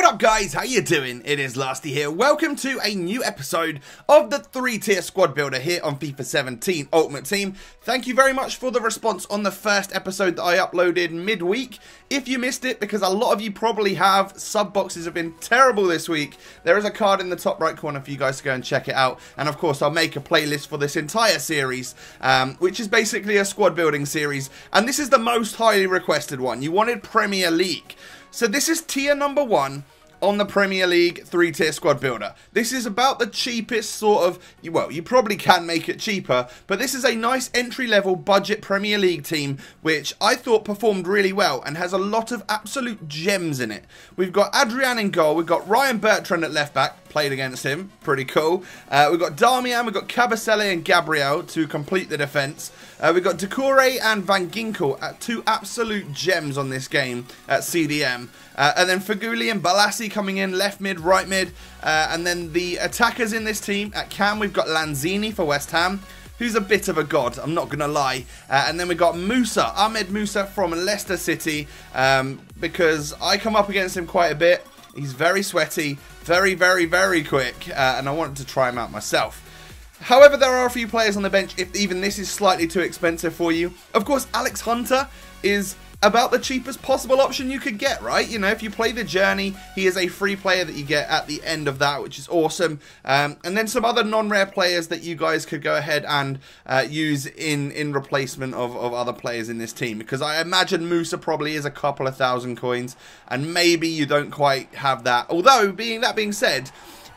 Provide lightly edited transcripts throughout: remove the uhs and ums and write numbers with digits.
What up guys, how you doing? It is Lasty here. Welcome to a new episode of the 3-tier squad builder here on FIFA 17 Ultimate Team. Thank you very much for the response on the first episode that I uploaded midweek. If you missed it, because a lot of you probably have, sub boxes have been terrible this week. There is a card in the top right corner for you guys to go and check it out. And of course I'll make a playlist for this entire series, which is basically a squad building series. And this is the most highly requested one. You wanted Premier League. So this is tier number 1 on the Premier League 3-tier squad builder. This is about the cheapest sort of, well, you probably can make it cheaper, but this is a nice entry-level budget Premier League team, which I thought performed really well and has a lot of absolute gems in it. We've got Adrian in goal, we've got Ryan Bertrand at left-back, played against him, pretty cool. We've got Darmian, we've got Kabasele and Gabriel to complete the defence. We've got Decore and Van Ginkel, two absolute gems on this game at CDM. And then Faguli and Balassi coming in left mid, right mid. And then the attackers in this team at Cam, we've got Lanzini for West Ham, who's a bit of a god, I'm not going to lie. And then we've got Musa, Ahmed Musa from Leicester City, because I come up against him quite a bit. He's very sweaty, very, very, very quick, and I wanted to try him out myself. However, there are a few players on the bench if even this is slightly too expensive for you. Of course, Alex Hunter is about the cheapest possible option you could get, right? You know, if you play the journey, he is a free player that you get at the end of that, which is awesome. And then some other non-rare players that you guys could go ahead and use in replacement of other players in this team. Because I imagine Musa probably is a couple of thousand coins, and maybe you don't quite have that. Although, that being said,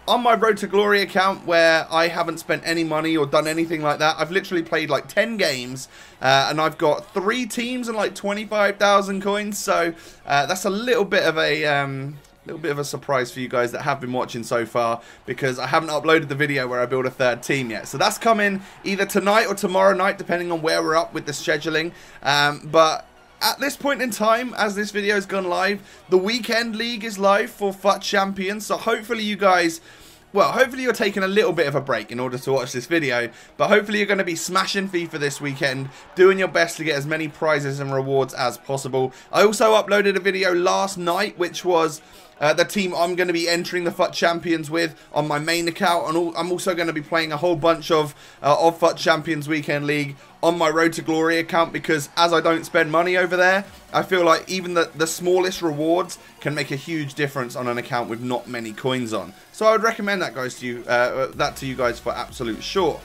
on my Road to Glory account, where I haven't spent any money or done anything like that, I've literally played like 10 games, and I've got 3 teams and like 25,000 coins. So that's a little bit of a surprise for you guys that have been watching so far, because I haven't uploaded the video where I build a third team yet. So that's coming either tonight or tomorrow night, depending on where we're up with the scheduling. But at this point in time, as this video has gone live, the weekend league is live for FUT Champions. So hopefully you guys, well, hopefully you're taking a little bit of a break in order to watch this video. But hopefully you're going to be smashing FIFA this weekend, doing your best to get as many prizes and rewards as possible. I also uploaded a video last night, which was the team I'm going to be entering the FUT Champions with on my main account, and I'm also going to be playing a whole bunch of FUT Champions Weekend League on my Road to Glory account, because as I don't spend money over there, I feel like even the smallest rewards can make a huge difference on an account with not many coins on. So I would recommend that guys to you, to you guys for absolute sure.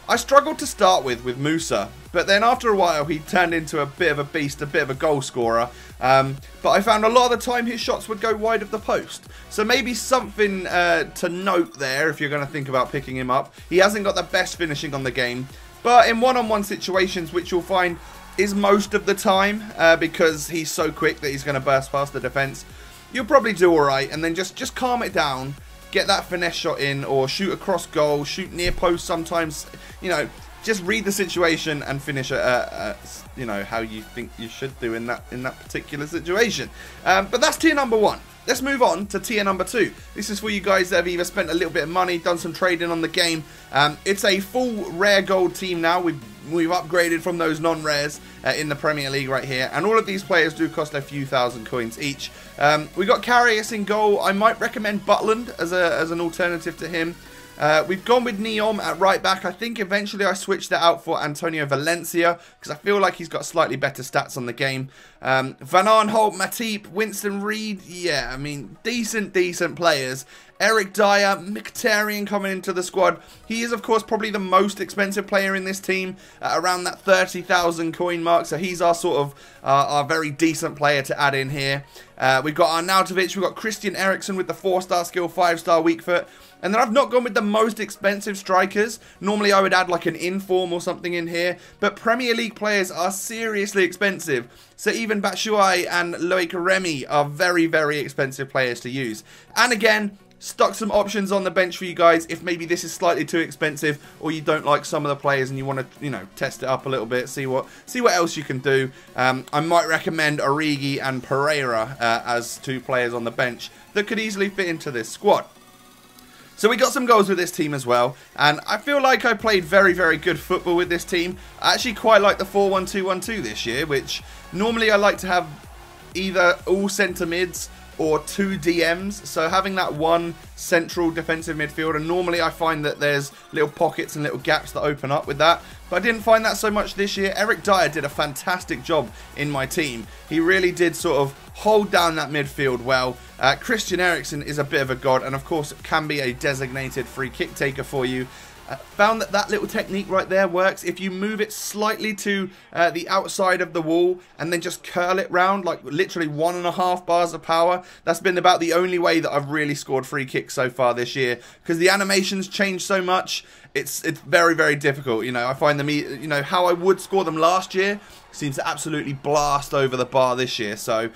I struggled to start with Musa, but then after a while he turned into a bit of a beast, a bit of a goal scorer. But I found a lot of the time his shots would go wide of the post. So maybe something to note there if you're going to think about picking him up. He hasn't got the best finishing on the game, but in one-on-one situations, which you'll find is most of the time, because he's so quick that he's going to burst past the defence, you'll probably do alright, and then just calm it down. Get that finesse shot in, or shoot across goal, shoot near post sometimes, you know, just read the situation and finish you know, how you think you should do in that particular situation. But that's tier number 1. Let's move on to tier number 2. This is for you guys that have either spent a little bit of money, done some trading on the game. It's a full rare gold team now. We've upgraded from those non-rares in the Premier League right here, and all of these players do cost a few thousand coins each. We got Karius in goal. I might recommend Butland as an alternative to him. We've gone with Neom at right back. I think eventually I switched that out for Antonio Valencia, because I feel like he's got slightly better stats on the game. Van Aanholt, Matip, Winston Reid, yeah, I mean, decent players. Eric Dyer, Mkhitaryan coming into the squad. He is, of course, probably the most expensive player in this team, around that 30,000 coin mark. So he's our sort of our very decent player to add in here. We've got Arnautovic, we've got Christian Eriksen with the 4-star skill, 5-star weak foot. And then I've not gone with the most expensive strikers. Normally I would add like an inform or something in here, but Premier League players are seriously expensive. So even Batshuayi and Loic Remy are very, very expensive players to use. And again, stuck some options on the bench for you guys if maybe this is slightly too expensive, or you don't like some of the players and you want to, you know, test it up a little bit, see what else you can do. I might recommend Origi and Pereira as 2 players on the bench that could easily fit into this squad. So we got some goals with this team as well, and I feel like I played very, very good football with this team. I actually quite like the 4-1-2-1-2 this year, which normally I like to have either all centre mids or 2 DMs, so having that one central defensive midfielder, normally I find that there's little pockets and little gaps that open up with that, but I didn't find that so much this year. Eric Dyer did a fantastic job in my team. He really did sort of hold down that midfield well. Christian Eriksen is a bit of a god, and of course can be a designated free kick taker for you. Found that little technique right there works. If you move it slightly to the outside of the wall and then just curl it round, like literally 1.5 bars of power, that's been about the only way that I've really scored free kicks so far this year, because the animations change so much. It's very, very difficult. You know, I find them, you know, how I would score them last year seems to absolutely blast over the bar this year. So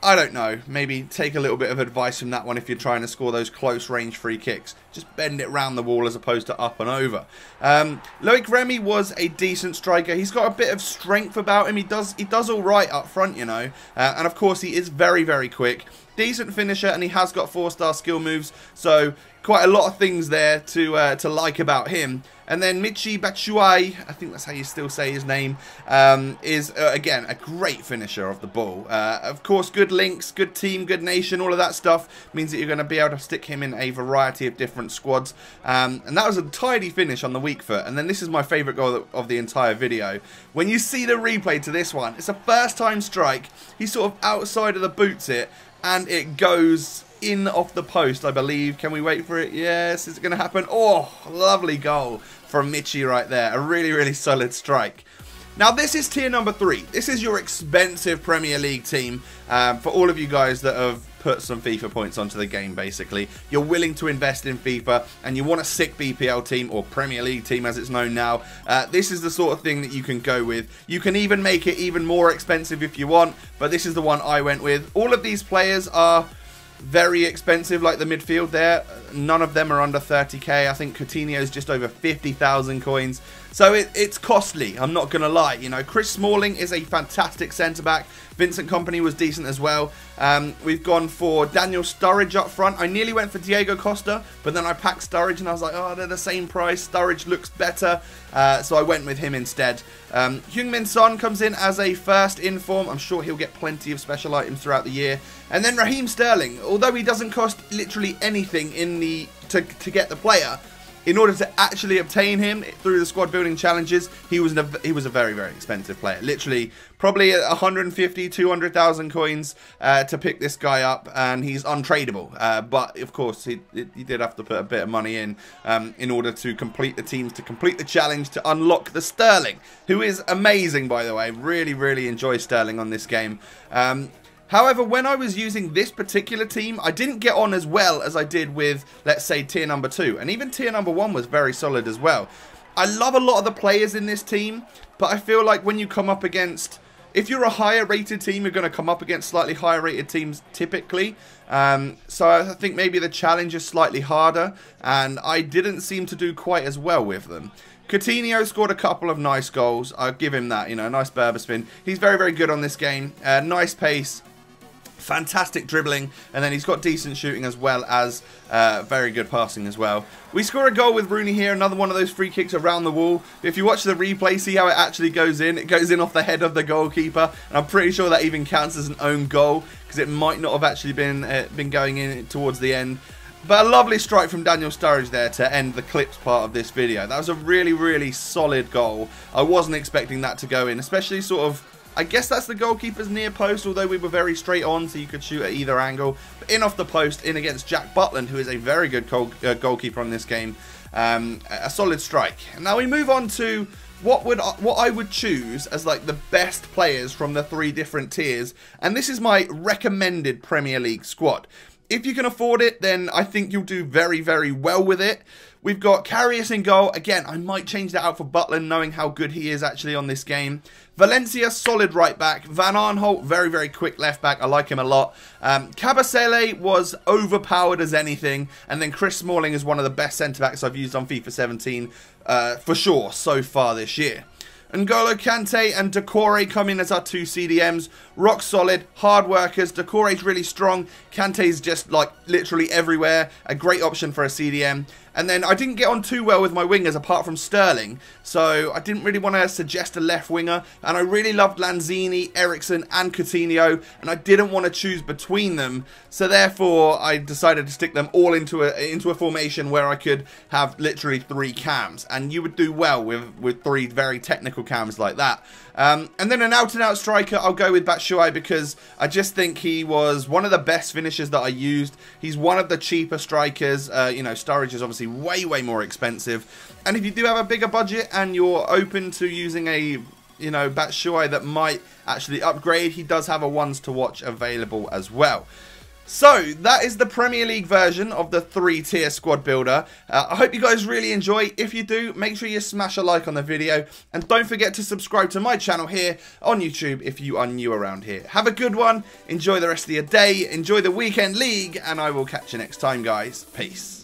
I don't know, maybe take a little bit of advice from that one if you're trying to score those close range free kicks. Just bend it round the wall as opposed to up and over. Loic Remy was a decent striker. He's got a bit of strength about him. He does all right up front, you know. And of course he is very, very quick. Decent finisher, and he has got 4-star skill moves. So quite a lot of things there to like about him. And then Michy Batshuayi, I think that's how you still say his name, is, again, a great finisher of the ball. Of course, good links, good team, good nation, all of that stuff means that you're going to be able to stick him in a variety of different squads. And that was a tidy finish on the weak foot. And then this is my favourite goal of the entire video. When you see the replay to this one, it's a first-time strike. He's sort of outside of the boots it, and it goes in off the post, I believe. Can we wait for it? Yes, is it going to happen? Oh, lovely goal from Michy right there. A really, really solid strike. Now, this is tier number 3. This is your expensive Premier League team. For all of you guys that have put some FIFA points onto the game, basically. You're willing to invest in FIFA, and you want a sick BPL team, or Premier League team as it's known now. This is the sort of thing that you can go with. You can even make it even more expensive if you want, but this is the one I went with. All of these players are very expensive, like the midfield there. None of them are under 30k. I think Coutinho is just over 50,000 coins. So it's costly, I'm not going to lie. You know, Chris Smalling is a fantastic centre-back. Vincent Kompany was decent as well. We've gone for Daniel Sturridge up front. I nearly went for Diego Costa, but then I packed Sturridge and I was like, oh, they're the same price. Sturridge looks better. So I went with him instead. Heung-min Son comes in as a first inform. I'm sure he'll get plenty of special items throughout the year. And then Raheem Sterling, although he doesn't cost literally anything in the to get the player, in order to actually obtain him through the squad building challenges, he was a very, very expensive player. Literally, probably 150, 200,000 coins to pick this guy up, and he's untradeable. But of course, he did have to put a bit of money in order to complete the teams, to complete the challenge, to unlock the Sterling, who is amazing, by the way. Really, really enjoy Sterling on this game. However, when I was using this particular team, I didn't get on as well as I did with, let's say, tier number 2. And even tier number 1 was very solid as well. I love a lot of the players in this team, but I feel like when you come up against, if you're a higher rated team, you're going to come up against slightly higher rated teams typically. So I think maybe the challenge is slightly harder, and I didn't seem to do quite as well with them. Coutinho scored a couple of nice goals. I'll give him that, you know, a nice Berber spin. He's very, very good on this game. Nice pace. Fantastic dribbling, and then he's got decent shooting as well as very good passing as well. We score a goal with Rooney here, another one of those free kicks around the wall. If you watch the replay, see how it actually goes in. It goes in off the head of the goalkeeper, and I'm pretty sure that even counts as an own goal, because it might not have actually been going in towards the end. But a lovely strike from Daniel Sturridge there to end the clips part of this video. That was a really, really solid goal. I wasn't expecting that to go in, especially sort of, I guess that's the goalkeeper's near post, although we were very straight on, so you could shoot at either angle. But in off the post, in against Jack Butland, who is a very good goalkeeper on this game. A solid strike. And now we move on to what I would choose as like the best players from the 3 different tiers. And this is my recommended Premier League squad. If you can afford it, then I think you'll do very, very well with it. We've got Karius in goal. Again, I might change that out for Butland, knowing how good he is actually on this game. Valencia, solid right back. Van Aanholt, very, very quick left back. I like him a lot. Kabasele was overpowered as anything. And then Chris Smalling is one of the best centre-backs I've used on FIFA 17 for sure so far this year. N'Golo Kante and Decore come in as our 2 CDMs. Rock solid, hard workers. Decore's really strong. Kante's just like literally everywhere. A great option for a CDM. And then I didn't get on too well with my wingers apart from Sterling, so I didn't really want to suggest a left winger. And I really loved Lanzini, Eriksen and Coutinho, and I didn't want to choose between them. So therefore I decided to stick them all into a formation where I could have literally 3 cams. And you would do well with 3 very technical cams like that. And then an out-and-out striker, I'll go with Batshuayi because I just think he was one of the best finishers that I used. He's one of the cheaper strikers. You know, Sturridge is obviously way more expensive. And if you do have a bigger budget and you're open to using a, you know, Batshuayi that might actually upgrade, he does have a ones to watch available as well. So, that is the Premier League version of the 3-tier squad builder. I hope you guys really enjoy. If you do, make sure you smash a like on the video. And don't forget to subscribe to my channel here on YouTube if you are new around here. Have a good one. Enjoy the rest of your day. Enjoy the weekend league. And I will catch you next time, guys. Peace.